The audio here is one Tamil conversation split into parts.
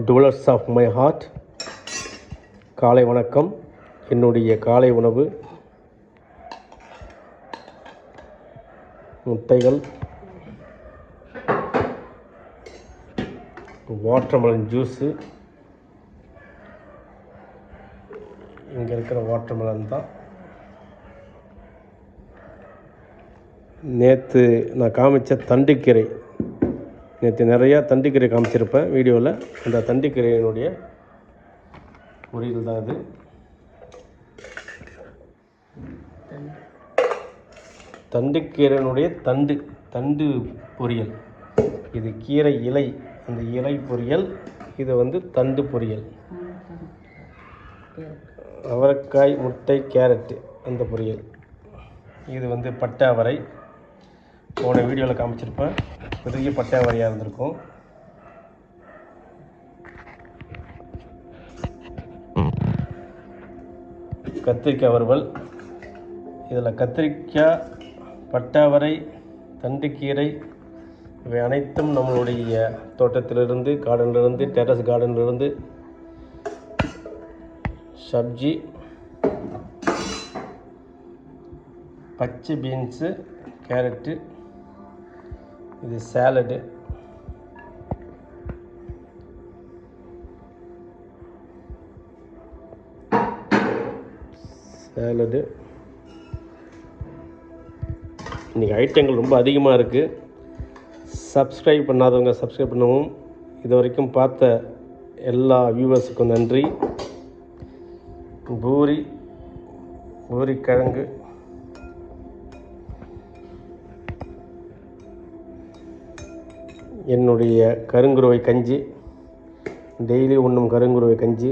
டுவலர்ஸ் ஆஃப் மை ஹார்ட். காலை வணக்கம். என்னுடைய காலை உணவு முட்டைகள், வாட்டர்மெலன் ஜூஸு. இங்கே இருக்கிற வாட்டர்மெலன் தான். நேற்று நான் காமிச்ச தண்டுக்கீரை, நேற்று நிறையா தண்டுக்கீரை காமிச்சிருப்பேன் வீடியோவில். அந்த தண்டுக்கீரையினுடைய பொரியல் தான் இது. தண்டுக்கீரையினுடைய தண்டு பொரியல். இது கீரை இலை, அந்த இலை பொரியல். இது தண்டு பொரியல். அவரைக்காய், முட்டை, கேரட்டு அந்த பொரியல். இது பட்டை அவரை. போன வீடியோவில் காமிச்சிருப்பேன். பெரிய பட்டை அவரையாக இருந்திருக்கும். கத்திரிக்காய் வறுவல். இதில் கத்திரிக்காய், பட்டாவரை, தண்டுக்கீரை இவை அனைத்தும் நம்மளுடைய தோட்டத்திலிருந்து, கார்டனிலிருந்து, டெரஸ் கார்டனிலிருந்து சப்ஜி. பச்சை பீன்ஸு, கேரட்டு. இது சாலடு. இன்றைக்கி ஐட்டங்கள் ரொம்ப அதிகமாக இருக்குது. சப்ஸ்கிரைப் பண்ணாதவங்க சப்ஸ்கிரைப் பண்ணவும். இது வரைக்கும் பார்த்த எல்லா வியூவர்ஸுக்கும் நன்றி. பூரி கிழங்கு, என்னுடைய கருங்குருவை கஞ்சி, டெய்லி உண்ணும் கருங்குருவை கஞ்சி.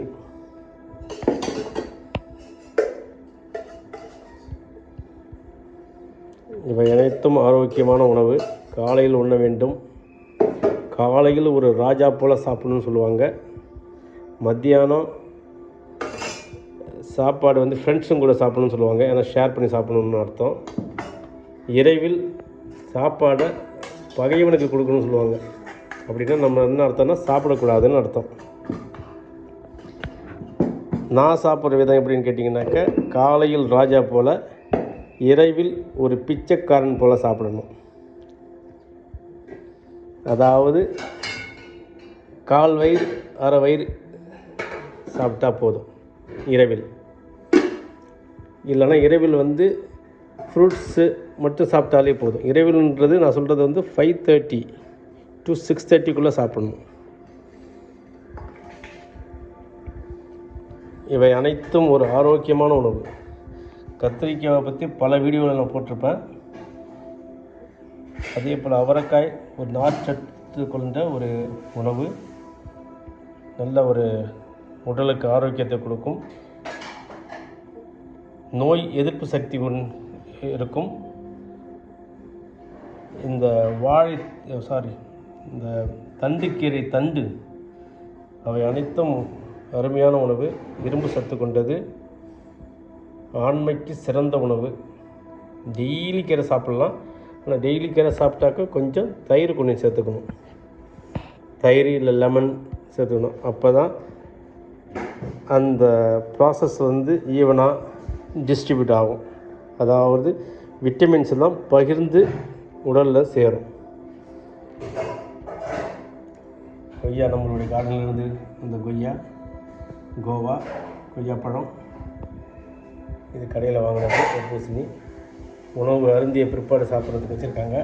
இவை அனைத்தும் ஆரோக்கியமான உணவு. காலையில் உண்ண வேண்டும். காலையில் ஒரு ராஜா போல் சாப்பிடணும்னு சொல்லுவாங்க. மத்தியானம் சாப்பாடு ஃப்ரெண்ட்ஸும் கூட சாப்பிடணும்னு சொல்லுவாங்க. ஏன்னா ஷேர் பண்ணி சாப்பிடணும்னு அர்த்தம். இரவில் சாப்பாடை பகைவனுக்கு கொடுக்கணும்னு சொல்லுவாங்க. அப்படின்னா நம்ம என்ன அர்த்தம்னா சாப்பிடக்கூடாதுன்னு அர்த்தம். நான் சாப்பிட்ற விதம் எப்படின்னு கேட்டிங்கனாக்கா, காலையில் ராஜா போல், இரவில் ஒரு பிச்சைக்காரன் போல் சாப்பிடணும். அதாவது கால் வயிறு, அரை வயிறு சாப்பிட்டா போதும் இரவில். இல்லைன்னா இரவில் ஃப்ரூட்ஸு மட்டும் சாப்பிட்டாலே போதும். இரவில்ன்றது நான் சொல்கிறது 5:30 to 6:30 சாப்பிடணும். இவை அனைத்தும் ஒரு ஆரோக்கியமான உணவு. கத்திரிக்காயை பற்றி பல வீடியோவில் நான் போட்டிருப்பேன். அதே போல் அவரைக்காய் ஒரு நார்ச்சத்து கொண்ட ஒரு உணவு. நல்ல ஒரு உடலுக்கு ஆரோக்கியத்தை கொடுக்கும். நோய் எதிர்ப்பு சக்தி இருக்கும். இந்த இந்த தண்டுக்கீரை தண்டு அவை அனைத்தும் அருமையான உணவு. இரும்பு சத்து கொண்டது. ஆண்மைக்கு சிறந்த உணவு. டெய்லி கீரை சாப்பிட்லாம். ஆனால் டெய்லி கீரை சாப்பிட்டாக்க கொஞ்சம் தயிர் கொஞ்சம் சேர்த்துக்கணும். தயிர் இல்லை லெமன் சேர்த்துக்கணும். அப்போ தான் அந்த ப்ராசஸ் ஈவனாக டிஸ்ட்ரிபியூட் ஆகும். அதாவது விட்டமின்ஸ் எல்லாம் பகிர்ந்து உடலில் சேரும். கொய்யா நம்மளுடைய கார்டனிலிருந்து அந்த கோவா கொய்யாப்பழம். இது கடையில் வாங்கினது. பூசணி உணவு அருந்திய பிற்பாடு சாப்பிட்றதுக்கு வச்சுருக்காங்க.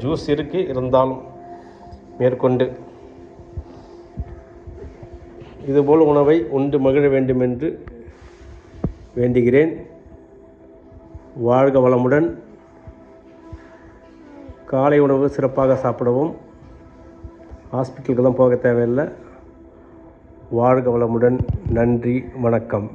ஜூஸ் இருக்குது, இருந்தாலும் மேற்கொண்டு இதுபோல் உணவை உண்டு மகிழ வேண்டும் என்று வேண்டுகிறேன். வாழ்க வளமுடன். காலை உணவு சிறப்பாக சாப்பிடவும். ஹாஸ்பிட்டலுக்கெல்லாம் போக தேவையில்லை. வாழ்க வளமுடன். நன்றி, வணக்கம்.